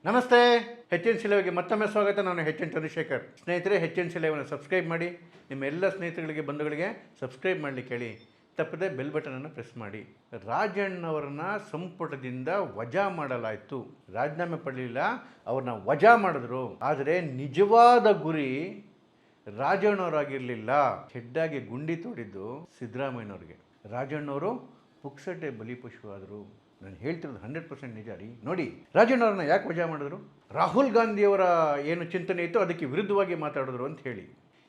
ನಮಸ್ತೆ. ಹೆಚ್ ಎನ್ ಸಿಲೆಗೆ ಮತ್ತೊಮ್ಮೆ ಸ್ವಾಗತ. ನಾನು ಹೆಚ್ ಎನ್ ಚಂದ್ರಶೇಖರ್. ಸ್ನೇಹಿತರೆ, ಹೆಚ್ ಎನ್ ಸಿಲೆವನ್ನು ಸಬ್ಸ್ಕ್ರೈಬ್ ಮಾಡಿ. ನಿಮ್ಮ ಎಲ್ಲ ಸ್ನೇಹಿತರುಗಳಿಗೆ ಬಂಧುಗಳಿಗೆ ಸಬ್ಸ್ಕ್ರೈಬ್ ಮಾಡಲಿಕ್ಕೆ ಹೇಳಿ. ತಪ್ಪದೆ ಬೆಲ್ ಬಟನನ್ನು ಪ್ರೆಸ್ ಮಾಡಿ. ರಾಜಣ್ಣವರನ್ನ ಸಂಪುಟದಿಂದ ವಜಾ ಮಾಡಲಾಯಿತು. ರಾಜೀನಾಮೆ ಪಡಲಿಲ್ಲ, ಅವ್ರನ್ನ ವಜಾ ಮಾಡಿದ್ರು. ಆದರೆ ನಿಜವಾದ ಗುರಿ ರಾಜಣ್ಣವರಾಗಿರಲಿಲ್ಲ. ಹೆಡ್ಡಾಗಿ ಗುಂಡಿ ತೋಡಿದ್ದು ಸಿದ್ದರಾಮಯ್ಯನವ್ರಿಗೆ. ರಾಜಣ್ಣವರು ಪುಕ್ಸಟೆ ಬಲಿಪಶು ಆದರು. ನಾನು ಹೇಳ್ತಿರೋದು 100% ನಿಜ ರೀ. ನೋಡಿ, ರಾಜಣ್ಣವ್ರನ್ನ ಯಾಕೆ ವಜಾ ಮಾಡಿದ್ರು? ರಾಹುಲ್ ಗಾಂಧಿಯವರ ಏನು ಚಿಂತನೆ ಇತ್ತು ಅದಕ್ಕೆ ವಿರುದ್ಧವಾಗಿ ಮಾತಾಡಿದ್ರು ಅಂತ ಹೇಳಿ.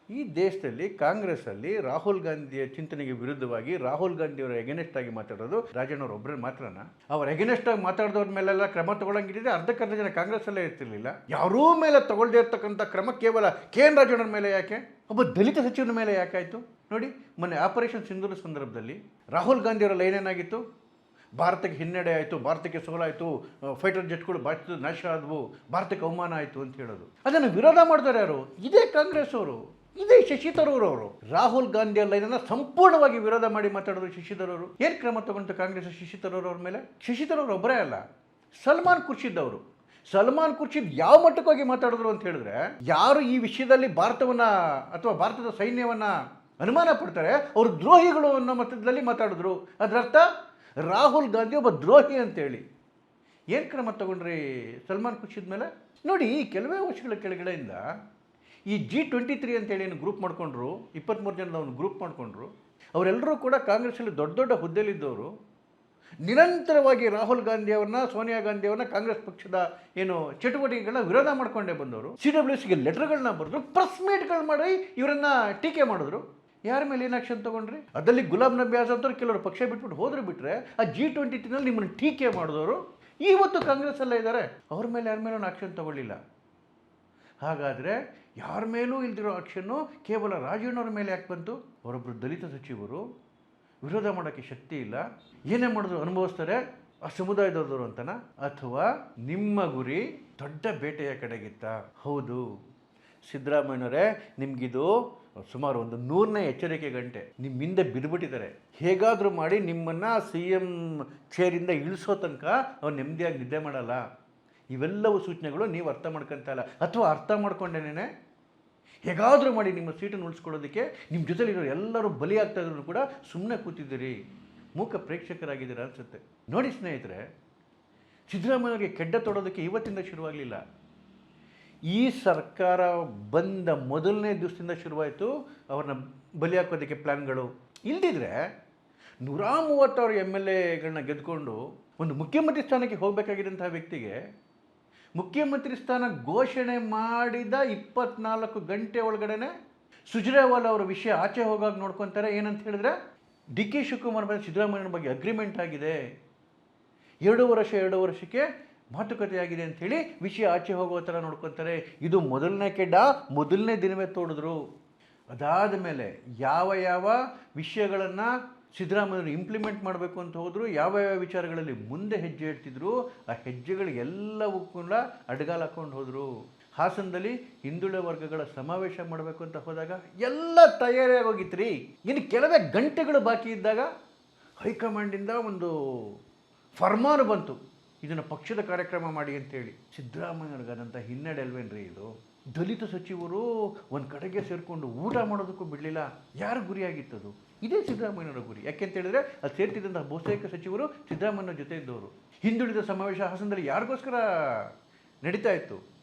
ಈ ದೇಶದಲ್ಲಿ ಕಾಂಗ್ರೆಸ್ಸಲ್ಲಿ ರಾಹುಲ್ ಗಾಂಧಿಯ ಚಿಂತನೆಗೆ ವಿರುದ್ಧವಾಗಿ ರಾಹುಲ್ ಗಾಂಧಿಯವರ ಎಗನೆಸ್ಟ್ ಆಗಿ ಮಾತಾಡೋದು ರಾಜಣ್ಣವ್ರು ಒಬ್ಬರೇ ಮಾತ್ರನಾ? ಅವ್ರ ಎಗನೆಸ್ಟ್ ಆಗಿ ಮಾತಾಡಿದವ್ರ ಮೇಲೆಲ್ಲ ಕ್ರಮ ತಗೊಳ್ಳಂಗಿದ್ರೆ ಅರ್ಧಕ್ಕರ್ಧ ಜನ ಕಾಂಗ್ರೆಸ್ಸಲ್ಲೇ ಇರ್ತಿರ್ಲಿಲ್ಲ. ಯಾರೂ ಮೇಲೆ ತಗೊಳ್ಳದೇ ಇರ್ತಕ್ಕಂಥ ಕ್ರಮ ಕೇವಲ ಕೆ ಎನ್ ರಾಜಣ್ಣವ್ರ ಮೇಲೆ ಯಾಕೆ? ಒಬ್ಬ ದಲಿತ ಸಚಿವನ ಮೇಲೆ ಯಾಕಾಯಿತು? ನೋಡಿ, ಮೊನ್ನೆ ಆಪರೇಷನ್ ಸಿಂಧೂರ ಸಂದರ್ಭದಲ್ಲಿ ರಾಹುಲ್ ಗಾಂಧಿಯವರ ಏನೇನಾಗಿತ್ತು? ಭಾರತಕ್ಕೆ ಹಿನ್ನಡೆ ಆಯಿತು, ಭಾರತಕ್ಕೆ ಸೋಲಾಯಿತು, ಫೈಟರ್ ಜೆಟ್ಗಳು ಭಾರತದ ನಾಶ ಆದವು, ಭಾರತಕ್ಕೆ ಅವಮಾನ ಆಯಿತು ಅಂತ ಹೇಳೋದು. ಅದನ್ನು ವಿರೋಧ ಮಾಡಿದವರು ಯಾರು? ಇದೇ ಕಾಂಗ್ರೆಸ್ ಅವರು, ಇದೇ ಶಶಿ ತರೂರ್ ಅವರು. ರಾಹುಲ್ ಗಾಂಧಿಯ ಲೈನನ್ನು ಸಂಪೂರ್ಣವಾಗಿ ವಿರೋಧ ಮಾಡಿ ಮಾತಾಡೋದು ಶಶಿ ತರೂರ್ ಅವರು. ಏನು ಕ್ರಮ ತಗೊಂಡು ಕಾಂಗ್ರೆಸ್ ಶಶಿ ತರೂರ್ ಅವ್ರ ಮೇಲೆ? ಶಶಿ ತರೂರ್ ಒಬ್ಬರೇ ಅಲ್ಲ, ಸಲ್ಮಾನ್ ಖುರ್ಷಿದ್ ಅವರು. ಸಲ್ಮಾನ್ ಖುರ್ಷಿದ್ ಯಾವ ಮಟ್ಟಕ್ಕಾಗಿ ಮಾತಾಡಿದ್ರು ಅಂತ ಹೇಳಿದ್ರೆ, ಯಾರು ಈ ವಿಷಯದಲ್ಲಿ ಭಾರತವನ್ನ ಅಥವಾ ಭಾರತದ ಸೈನ್ಯವನ್ನ ಅನುಮಾನ ಪಡ್ತಾರೆ ಅವರು ದ್ರೋಹಿಗಳು ಅನ್ನೋ ಮಟ್ಟದಲ್ಲಿ ಮಾತಾಡಿದ್ರು. ಅದರರ್ಥ ರಾಹುಲ್ ಗಾಂಧಿ ಒಬ್ಬ ದ್ರೋಹಿ ಅಂತೇಳಿ. ಏನು ಕ್ರಮ ತಗೊಂಡ್ರಿ ಸಲ್ಮಾನ್ ಖುರ್ಷಿದ್ ಮೇಲೆ? ನೋಡಿ, ಕೆಲವೇ ವರ್ಷಗಳ ಕೆಳಗಡೆಯಿಂದ ಈ G23 ಅಂತೇಳಿ ಏನು ಗ್ರೂಪ್ ಮಾಡ್ಕೊಂಡ್ರು, 23 ಜನದ ಒಂದು ಗ್ರೂಪ್ ಮಾಡ್ಕೊಂಡ್ರು. ಅವರೆಲ್ಲರೂ ಕೂಡ ಕಾಂಗ್ರೆಸ್ಸಲ್ಲಿ ದೊಡ್ಡ ದೊಡ್ಡ ಹುದ್ದೆಲಿದ್ದವರು. ನಿರಂತರವಾಗಿ ರಾಹುಲ್ ಗಾಂಧಿಯವ್ರನ್ನ, ಸೋನಿಯಾ ಗಾಂಧಿಯವ್ರನ್ನ, ಕಾಂಗ್ರೆಸ್ ಪಕ್ಷದ ಏನು ಚಟುವಟಿಕೆಗಳನ್ನ ವಿರೋಧ ಮಾಡ್ಕೊಂಡೇ ಬಂದವರು. CWCಗೆ ಲೆಟರ್ಗಳನ್ನ ಬರೆದ್ರು, ಪ್ರೆಸ್ ಮೀಟ್ಗಳು ಮಾಡಿ ಇವರನ್ನ ಟೀಕೆ ಮಾಡಿದ್ರು. ಯಾರ ಮೇಲೆ ಏನು ಆಕ್ಷನ್ ತೊಗೊಂಡ್ರಿ? ಅದರಲ್ಲಿ ಗುಲಾಂ ನಬಿ ಆಜಾದ್ ಅವರು ಕೆಲವರು ಪಕ್ಷ ಬಿಟ್ಬಿಟ್ಟು ಹೋದ್ರು. ಬಿಟ್ಟರೆ ಆ G23ನಲ್ಲಿ ನಿಮ್ಮನ್ನು ಟೀಕೆ ಮಾಡಿದವರು ಇವತ್ತು ಕಾಂಗ್ರೆಸ್ಸಲ್ಲೇ ಇದ್ದಾರೆ. ಅವ್ರ ಮೇಲೆ ಯಾರ ಮೇಲೂ ಆಕ್ಷನ್ ತಗೊಳ್ಳಿಲ್ಲ. ಹಾಗಾದರೆ ಯಾರ ಮೇಲೂ ಇಲ್ದಿರೋ ಆಕ್ಷನ್ನು ಕೇವಲ ರಾಜಣ್ಣವ್ರ ಮೇಲೆ ಯಾಕೆ ಬಂತು? ಅವರೊಬ್ಬರು ದಲಿತ ಸಚಿವರು, ವಿರೋಧ ಮಾಡೋಕ್ಕೆ ಶಕ್ತಿ ಇಲ್ಲ, ಏನೇ ಮಾಡಿದ್ರು ಅನುಭವಿಸ್ತಾರೆ ಆ ಸಮುದಾಯದವರು ಅಂತನಾ? ಅಥವಾ ನಿಮ್ಮ ಗುರಿ ದೊಡ್ಡ ಬೇಟೆಯ ಕಡೆಗಿತ್ತ? ಹೌದು ಸಿದ್ದರಾಮಯ್ಯನವರೇ, ನಿಮಗಿದು ಸುಮಾರು ಒಂದು 100ನೇ ಎಚ್ಚರಿಕೆ ಗಂಟೆ ನಿಮ್ಮ ಹಿಂದೆ ಬಿದ್ದುಬಿಟ್ಟಿದ್ದಾರೆ. ಹೇಗಾದರೂ ಮಾಡಿ ನಿಮ್ಮನ್ನು CM ಚೇರಿಂದ ಇಳಿಸೋ ತನಕ ಅವ್ರು ನೆಮ್ಮದಿಯಾಗಿ ನಿದ್ದೆ ಮಾಡಲ್ಲ. ಇವೆಲ್ಲವೂ ಸೂಚನೆಗಳು ನೀವು ಅರ್ಥ ಮಾಡ್ಕೊತಾ ಇಲ್ಲ, ಅಥವಾ ಅರ್ಥ ಮಾಡ್ಕೊಂಡೇನೆ ಹೇಗಾದರೂ ಮಾಡಿ ನಿಮ್ಮ ಸೀಟನ್ನು ಉಳಿಸ್ಕೊಳ್ಳೋದಕ್ಕೆ ನಿಮ್ಮ ಜೊತೆಲಿರೋ ಎಲ್ಲರೂ ಬಲಿಯಾಗ್ತಾ ಇದ್ರು ಕೂಡ ಸುಮ್ಮನೆ ಕೂತಿದ್ದೀರಿ, ಮೂಕ ಪ್ರೇಕ್ಷಕರಾಗಿದ್ದೀರಾ ಅನಿಸುತ್ತೆ. ನೋಡಿ ಸ್ನೇಹಿತರೆ, ಸಿದ್ದರಾಮಯ್ಯವ್ರಿಗೆ ಕೆಡ್ಡ ತೊಡೋದಕ್ಕೆ ಇವತ್ತಿಂದ ಶುರುವಾಗಲಿಲ್ಲ. ಈ ಸರ್ಕಾರ ಬಂದ ಮೊದಲನೇ ದಿವಸದಿಂದ ಶುರುವಾಯಿತು ಅವ್ರನ್ನ ಬಲಿ ಹಾಕೋದಕ್ಕೆ ಪ್ಲ್ಯಾನ್ಗಳು. ಇಲ್ದಿದ್ರೆ 136 MLAಗಳನ್ನ ಗೆದ್ಕೊಂಡು ಒಂದು ಮುಖ್ಯಮಂತ್ರಿ ಸ್ಥಾನಕ್ಕೆ ಹೋಗಬೇಕಾಗಿದ್ದಂಥ ವ್ಯಕ್ತಿಗೆ ಮುಖ್ಯಮಂತ್ರಿ ಸ್ಥಾನ ಘೋಷಣೆ ಮಾಡಿದ 24 ಗಂಟೆ ಒಳಗಡೆ ಸುರ್ಜೇವಾಲಾ ಅವರ ವಿಷಯ ಆಚೆ ಹೋಗಾಗ ನೋಡ್ಕೊತಾರೆ. ಏನಂತ ಹೇಳಿದ್ರೆ, DK ಶಿವಕುಮಾರ್ ಮೇಲೆ ಸಿದ್ದರಾಮಯ್ಯನ ಬಗ್ಗೆ ಅಗ್ರಿಮೆಂಟ್ ಆಗಿದೆ, 2 ವರ್ಷಕ್ಕೆ ಮಾತುಕತೆ ಆಗಿದೆ ಅಂಥೇಳಿ ವಿಷಯ ಆಚೆ ಹೋಗೋ ಥರ ನೋಡ್ಕೊತಾರೆ. ಇದು ಮೊದಲನೇ ಕೆಡ್ಡ, ಮೊದಲನೇ ದಿನವೇ ತೋಡಿದ್ರು. ಅದಾದ ಮೇಲೆ ಯಾವ ಯಾವ ವಿಷಯಗಳನ್ನು ಸಿದ್ದರಾಮಯ್ಯರು ಇಂಪ್ಲಿಮೆಂಟ್ ಮಾಡಬೇಕು ಅಂತ ಹೋದರು, ಯಾವ ಯಾವ ವಿಚಾರಗಳಲ್ಲಿ ಮುಂದೆ ಹೆಜ್ಜೆ ಇಡ್ತಿದ್ರು, ಆ ಹೆಜ್ಜೆಗಳಿಗೆಲ್ಲವೂ ಕೂಡ ಅಡ್ಗಾಲ ಹಾಕ್ಕೊಂಡು ಹೋದರು. ಹಾಸನದಲ್ಲಿ ಹಿಂದುಳಿದ ವರ್ಗಗಳ ಸಮಾವೇಶ ಮಾಡಬೇಕು ಅಂತ ಹೋದಾಗ ಎಲ್ಲ ತಯಾರಿಯಾಗಿ ಹೋಗಿತ್ತು ರೀ. ಇನ್ನು ಕೆಲವೇ ಗಂಟೆಗಳು ಬಾಕಿ ಇದ್ದಾಗ ಹೈಕಮಾಂಡಿಂದ ಒಂದು ಫರ್ಮಾನು ಬಂತು, ಇದನ್ನು ಪಕ್ಷದ ಕಾರ್ಯಕ್ರಮ ಮಾಡಿ ಅಂತೇಳಿ. ಸಿದ್ದರಾಮಯ್ಯವ್ರಿಗಾದಂಥ ಹಿನ್ನಡೆ ಅಲ್ವೇನ್ರಿ ಇದು? ದಲಿತ ಸಚಿವರು ಒಂದು ಕಡೆಗೆ ಸೇರಿಕೊಂಡು ಊಟ ಮಾಡೋದಕ್ಕೂ ಬಿಡಲಿಲ್ಲ. ಯಾರ ಗುರಿಯಾಗಿತ್ತದು? ಇದೇ ಸಿದ್ದರಾಮಯ್ಯನವರ ಗುರಿ. ಯಾಕೆಂತ ಹೇಳಿದ್ರೆ, ಅದು ಸೇರ್ತಿದ್ದಂಥ ಬಹುತೇಕ ಸಚಿವರು ಸಿದ್ದರಾಮಯ್ಯನ ಜೊತೆ ಇದ್ದವರು. ಹಿಂದುಳಿದ ಸಮಾವೇಶ ಹಾಸನದಲ್ಲಿ ಯಾರಿಗೋಸ್ಕರ ನಡೀತಾ ಇತ್ತು?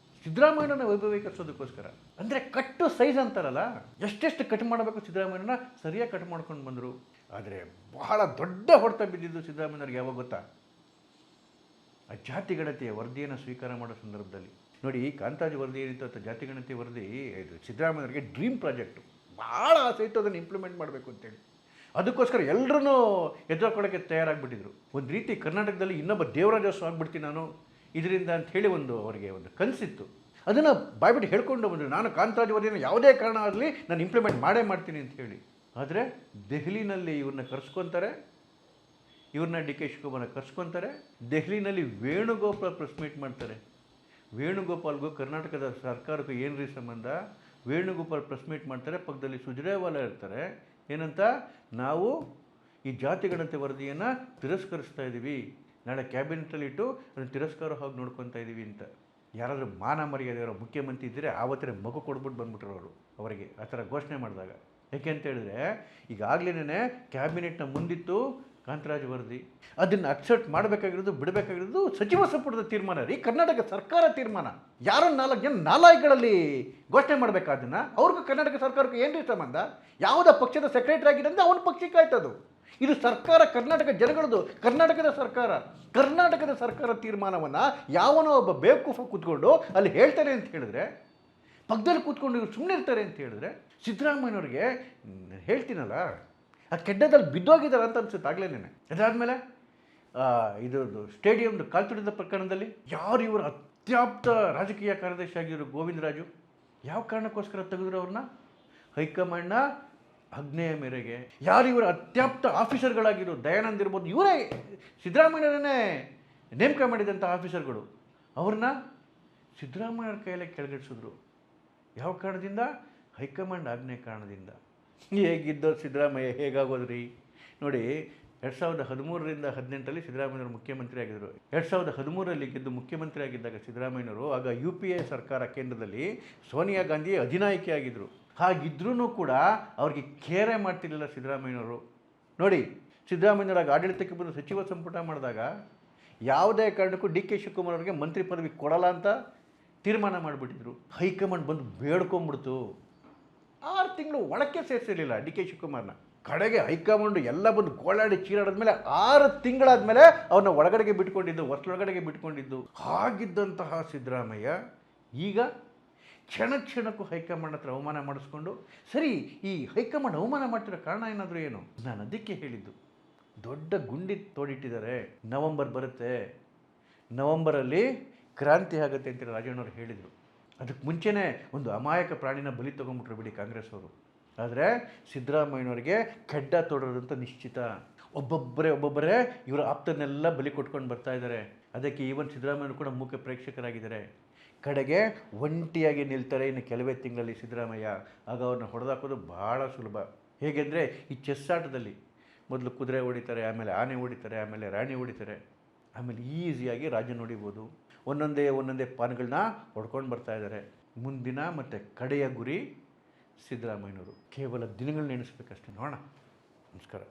ಸಿದ್ದರಾಮಯ್ಯನ ವೈಭವೀಕರಿಸೋದಕ್ಕೋಸ್ಕರ. ಅಂದರೆ ಕಟ್ಟು ಸೈಜ್ ಅಂತಾರಲ್ಲ, ಎಷ್ಟೆಷ್ಟು ಕಟ್ ಮಾಡಬೇಕು ಸಿದ್ದರಾಮಯ್ಯನ ಸರಿಯಾಗಿ ಕಟ್ ಮಾಡ್ಕೊಂಡು ಬಂದರು. ಆದರೆ ಬಹಳ ದೊಡ್ಡ ಹೊಡೆತ ಬಿದ್ದಿದ್ದು ಸಿದ್ದರಾಮಯ್ಯವ್ರಿಗೆ ಯಾವಾಗ ಗೊತ್ತಾ? ಆ ಜಾತಿಗಣತಿಯ ವರದಿಯನ್ನು ಸ್ವೀಕಾರ ಮಾಡೋ ಸಂದರ್ಭದಲ್ಲಿ. ನೋಡಿ, ಕಾಂತಾಜಿ ವರದಿ ಏನಿತ್ತು ಅಥವಾ ಜಾತಿಗಣತಿ ವರದಿ, ಇದು ಸಿದ್ದರಾಮಯ್ಯವ್ರಿಗೆ ಡ್ರೀಮ್ ಪ್ರಾಜೆಕ್ಟು. ಭಾಳ ಆಸೆ ಇತ್ತು ಅದನ್ನು ಇಂಪ್ಲಿಮೆಂಟ್ ಮಾಡಬೇಕು ಅಂತೇಳಿ. ಅದಕ್ಕೋಸ್ಕರ ಎಲ್ಲರೂ ಎದುರ್ಕೊಳ್ಳೋಕ್ಕೆ ತಯಾರಾಗಿಬಿಟ್ಟಿದ್ರು. ಒಂದು ರೀತಿ ಕರ್ನಾಟಕದಲ್ಲಿ ಇನ್ನೊಬ್ಬ ದೇವರಾಜಸ್ವ ಆಗ್ಬಿಡ್ತೀನಿ ನಾನು ಇದರಿಂದ ಅಂಥೇಳಿ ಅವರಿಗೆ ಒಂದು ಕನಸಿತ್ತು. ಅದನ್ನು ಬಾಯ್ಬಿಟ್ಟು ಹೇಳ್ಕೊಂಡು ಬಂದರು, ನಾನು ಕಾಂತಾಜಿ ವರದಿಯನ್ನು ಯಾವುದೇ ಕಾರಣ ಆಗಲಿ ನಾನು ಇಂಪ್ಲಿಮೆಂಟ್ ಮಾಡೇ ಮಾಡ್ತೀನಿ ಅಂತ ಹೇಳಿ. ಆದರೆ ದೆಹಲಿನಲ್ಲಿ ಇವ್ರನ್ನ ಕರೆಸ್ಕೊತಾರೆ, ಇವ್ರನ್ನ DK ಶಿವಕುಮಾರ್ ಕರ್ಸ್ಕೊತಾರೆ. ದೆಹಲಿನಲ್ಲಿ ವೇಣುಗೋಪಾಲ್ ಪ್ರೆಸ್ ಮೀಟ್ ಮಾಡ್ತಾರೆ. ವೇಣುಗೋಪಾಲ್ಗೂ ಕರ್ನಾಟಕದ ಸರ್ಕಾರಕ್ಕೂ ಏನ್ರಿ ಸಂಬಂಧ? ವೇಣುಗೋಪಾಲ್ ಪ್ರೆಸ್ ಮೀಟ್ ಮಾಡ್ತಾರೆ, ಪಕ್ಕದಲ್ಲಿ ಸುರ್ಜೇವಾಲಾ ಇರ್ತಾರೆ. ಏನಂತ? ನಾವು ಈ ಜಾತಿಗಣತಿ ವರದಿಯನ್ನು ತಿರಸ್ಕರಿಸ್ತಾ ಇದ್ದೀವಿ, ನಾಳೆ ಕ್ಯಾಬಿನೆಟಲ್ಲಿಟ್ಟು ಅದನ್ನು ತಿರಸ್ಕಾರ ಹೋಗಿ ನೋಡ್ಕೊತಾ ಇದ್ದೀವಿ ಅಂತ. ಯಾರಾದರೂ ಮಾನ ಮರ್ಯಾದೆಯವರ ಮುಖ್ಯಮಂತ್ರಿ ಇದ್ದರೆ ಆವತ್ತೇ ಮಗು ಕೊಡ್ಬಿಟ್ಟು ಬಂದ್ಬಿಟ್ರು ಅವರು ಅವರಿಗೆ ಆ ಥರ ಘೋಷಣೆ ಮಾಡಿದಾಗ. ಯಾಕೆ ಅಂತ ಹೇಳಿದ್ರೆ ಈಗಾಗಲೇ ಕ್ಯಾಬಿನೆಟ್ನ ಮುಂದಿತ್ತು ಕಾಂತರಾಜ್ ವರದಿ, ಅದನ್ನು ಅಕ್ಸೆಪ್ಟ್ ಮಾಡಬೇಕಾಗಿರೋದು ಬಿಡಬೇಕಾಗಿರೋದು ಸಚಿವ ಸಂಪುಟದ ತೀರ್ಮಾನ ರೀ, ಕರ್ನಾಟಕ ಸರ್ಕಾರ ತೀರ್ಮಾನ. ಯಾರೋ 4 ಜನ ನಾಲಾಯಿಗಳಲ್ಲಿ ಘೋಷಣೆ ಮಾಡಬೇಕಾದನ್ನು ಅವ್ರಿಗೂ ಕರ್ನಾಟಕ ಸರ್ಕಾರಕ್ಕೂ ಏನು ರೀ ಸಂಬಂಧ? ಯಾವುದೋ ಪಕ್ಷದ ಸೆಕ್ರೆಟರಿ ಆಗಿದ್ದಂತೆ ಅವನ ಪಕ್ಷಕ್ಕೆ ಆಯ್ತದು. ಇದು ಸರ್ಕಾರ, ಕರ್ನಾಟಕ ಜನಗಳದು, ಕರ್ನಾಟಕದ ಸರ್ಕಾರ ತೀರ್ಮಾನವನ್ನು ಯಾವನೋ ಒಬ್ಬ ಬೇವಕೂಫ ಕೂತ್ಕೊಂಡು ಅಲ್ಲಿ ಹೇಳ್ತಾರೆ ಅಂತ ಹೇಳಿದ್ರೆ, ಪಕ್ಕದಲ್ಲಿ ಕೂತ್ಕೊಂಡು ಇವ್ರು ಸುಮ್ಮನೆ ಇರ್ತಾರೆ ಅಂತ ಹೇಳಿದ್ರೆ, ಸಿದ್ದರಾಮಯ್ಯವ್ರಿಗೆ ಹೇಳ್ತೀನಲ್ಲ ಆ ಕೆಡ್ಡದಲ್ಲಿ ಬಿದ್ದೋಗಿದ್ದಾರೆ ಅಂತ ಅನ್ಸುತ್ತೆ ಆಗ್ಲೇನೆ. ಅದಾದಮೇಲೆ ಇದರದ್ದು ಸ್ಟೇಡಿಯಮ್ದು ಕಾಲ್ತುಳಿದ ಪ್ರಕರಣದಲ್ಲಿ ಯಾರು ಇವರು ಅತ್ಯಾಪ್ತ ರಾಜಕೀಯ ಕಾರ್ಯದರ್ಶಿ ಆಗಿರೋ ಗೋವಿಂದರಾಜು ಯಾವ ಕಾರಣಕ್ಕೋಸ್ಕರ ತೆಗೆದ್ರು ಅವ್ರನ್ನ? ಹೈಕಮಾಂಡ್ನ ಆಜ್ಞೆಯ ಮೇರೆಗೆ. ಯಾರು ಇವರು ಅತ್ಯಾಪ್ತ ಆಫೀಸರ್ಗಳಾಗಿರೋ ದಯಾನಂದ್ ಇರ್ಬೋದು, ಇವರೇ ಸಿದ್ದರಾಮಯ್ಯರನ್ನೇ ನೇಮಕ ಮಾಡಿದಂಥ ಆಫೀಸರ್ಗಳು, ಅವ್ರನ್ನ ಸಿದ್ದರಾಮಯ್ಯವ್ರ ಕೈಯಲ್ಲೇ ಕೆಳಗಿಳಿಸಿದ್ರು. ಯಾವ ಕಾರಣದಿಂದ? ಹೈಕಮಾಂಡ್ ಆಜ್ಞೆ ಕಾರಣದಿಂದ. ಹೇಗಿದ್ದೋ ಸಿದ್ದರಾಮಯ್ಯ ಹೇಗಾಗೋದ್ರಿ ನೋಡಿ. 2013ರಿಂದ 2018 ಸಿದ್ದರಾಮಯ್ಯವರು ಮುಖ್ಯಮಂತ್ರಿ ಆಗಿದ್ದರು. 2013ರಲ್ಲಿ ಗೆದ್ದು ಮುಖ್ಯಮಂತ್ರಿ ಆಗಿದ್ದಾಗ ಸಿದ್ದರಾಮಯ್ಯವರು ಆಗ UPA ಸರ್ಕಾರ ಕೇಂದ್ರದಲ್ಲಿ ಸೋನಿಯಾ ಗಾಂಧಿ ಅಧಿನಾಯಕಿ ಆಗಿದ್ದರು. ಹಾಗಿದ್ರೂ ಕೂಡ ಅವ್ರಿಗೆ ಕೇರೆ ಮಾಡ್ತಿರ್ಲಿಲ್ಲ ಸಿದ್ದರಾಮಯ್ಯವರು. ನೋಡಿ, ಸಿದ್ದರಾಮಯ್ಯವ್ರಾಗ ಆಡಳಿತಕ್ಕೆ ಬಂದು ಸಚಿವ ಸಂಪುಟ ಮಾಡಿದಾಗ ಯಾವುದೇ ಕಾರಣಕ್ಕೂ DK ಶಿವಕುಮಾರ್ ಅವರಿಗೆ ಮಂತ್ರಿ ಪದವಿ ಕೊಡಲ್ಲ ಅಂತ ತೀರ್ಮಾನ ಮಾಡಿಬಿಟ್ಟಿದ್ರು. ಹೈಕಮಾಂಡ್ ಬಂದು ಬೇಡ್ಕೊಂಬಿಡ್ತು. 6 ತಿಂಗಳು ಒಳಕ್ಕೆ ಸೇರಿಸಿರಲಿಲ್ಲ DK ಶಿವಕುಮಾರ್ನ. ಕಡೆಗೆ ಹೈಕಮಾಂಡು ಎಲ್ಲ ಬಂದು ಗೋಳಾಡಿ ಚೀರಾಡಿದ್ಮೇಲೆ 6 ತಿಂಗಳಾದಮೇಲೆ ಅವ್ರನ್ನ ಒಳಗಡೆಗೆ ಬಿಟ್ಕೊಂಡಿದ್ದು, ಹೊಸಲೊಳಗಡೆಗೆ ಬಿಟ್ಕೊಂಡಿದ್ದು. ಹಾಗಿದ್ದಂತಹ ಸಿದ್ದರಾಮಯ್ಯ ಈಗ ಕ್ಷಣಕ್ಕೂ ಹೈಕಮಾಂಡ್ ಹತ್ರ ಅವಮಾನ ಮಾಡಿಸ್ಕೊಂಡು, ಸರಿ ಈ ಹೈಕಮಾಂಡ್ ಅವಮಾನ ಮಾಡ್ತಿರೋ ಕಾರಣ ಏನಾದರೂ ಏನು? ನಾನು ಅದಕ್ಕೆ ಹೇಳಿದ್ದು, ದೊಡ್ಡ ಗುಂಡಿ ತೋಡಿಟ್ಟಿದ್ದಾರೆ. ನವಂಬರ್ ಬರುತ್ತೆ, ನವಂಬರಲ್ಲಿ ಕ್ರಾಂತಿ ಆಗುತ್ತೆ ಅಂತ ರಾಜಣ್ಣವ್ರು ಹೇಳಿದರು. ಅದಕ್ಕೆ ಮುಂಚೆನೇ ಒಂದು ಅಮಾಯಕ ಪ್ರಾಣಿನ ಬಲಿ ತೊಗೊಂಡ್ಬಿಟ್ರು ಬಿಡಿ ಕಾಂಗ್ರೆಸ್ ಅವರು. ಆದರೆ ಸಿದ್ದರಾಮಯ್ಯನವರಿಗೆ ಕೆಡ್ಡ ತೊಡೋದಂತ ನಿಶ್ಚಿತ. ಒಬ್ಬೊಬ್ಬರೇ ಇವರ ಆಪ್ತನ್ನೆಲ್ಲ ಬಲಿ ಕೊಟ್ಕೊಂಡು ಬರ್ತಾ ಇದ್ದಾರೆ. ಅದಕ್ಕೆ ಈವನ್ ಸಿದ್ದರಾಮಯ್ಯರು ಕೂಡ ಮುಖ್ಯ ಪ್ರೇಕ್ಷಕರಾಗಿದ್ದಾರೆ. ಕಡೆಗೆ ಒಂಟಿಯಾಗಿ ನಿಲ್ತಾರೆ ಇನ್ನು ಕೆಲವೇ ತಿಂಗಳಲ್ಲಿ ಸಿದ್ದರಾಮಯ್ಯ. ಆಗ ಅವ್ರನ್ನ ಹೊಡೆದಾಕೋದು ಭಾಳ ಸುಲಭ. ಹೇಗೆಂದರೆ ಈ ಚೆಸ್ ಆಟದಲ್ಲಿ ಮೊದಲು ಕುದುರೆ ಹೊಡಿತಾರೆ, ಆಮೇಲೆ ಆನೆ ಹೊಡಿತಾರೆ, ಆಮೇಲೆ ರಾಣಿ ಹೊಡಿತಾರೆ, ಆಮೇಲೆ ಈಸಿಯಾಗಿ ರಾಜನ ಹೊಡಿಬೋದು. ಒಂದೊಂದೇ ಪಾನ್ಗಳನ್ನ ಹೊಡ್ಕೊಂಡು ಬರ್ತಾ ಇದ್ದಾರೆ. ಮುಂದಿನ ಮತ್ತು ಕಡೆಯ ಗುರಿ ಸಿದ್ದರಾಮಯ್ಯನವರು. ಕೇವಲ ದಿನಗಳನ್ನ ನೆನೆಸ್ಬೇಕಷ್ಟೇ. ನೋಡೋಣ. ನಮಸ್ಕಾರ.